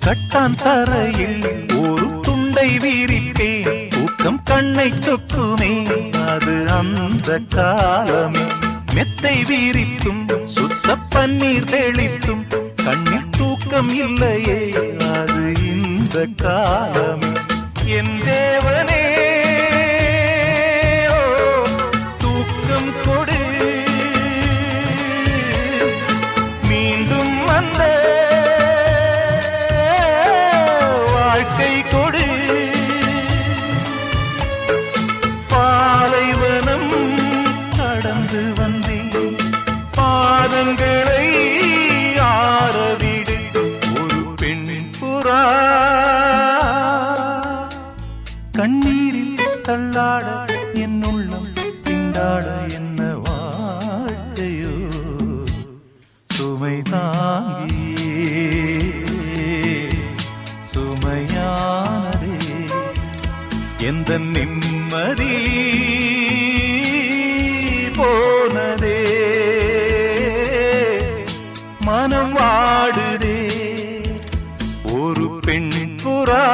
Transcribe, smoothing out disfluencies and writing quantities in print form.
கட்டான் தரையில் ஒரு துண்டை வீரிட்டேன், தூக்கம் கண்ணை சொக்குமே அது அந்த காலமே. மெத்தை வீரித்தும் சுத்த பன்னீர் தெளித்தும் கண்ணில் தூக்கம் இல்லையே அது இந்த காலமே. என் தேவனே தூக்கம் கொடு, மீண்டும் வந்த வாழ்க்கை கொடு. பாலைவனம் கடந்து வந்தேன், பாதங்களை ஆரவிடு. ஒரு பெண் புறா கண்ணீரில் தள்ளாட என் உள்ளம் திண்டாட. என்ன வாழ்க்கையோ சுமை தாங்கியே சுமையானதே. எந்த நிம்மதி போனதே, மனம் வாடுதே. ஒரு பெண் புறா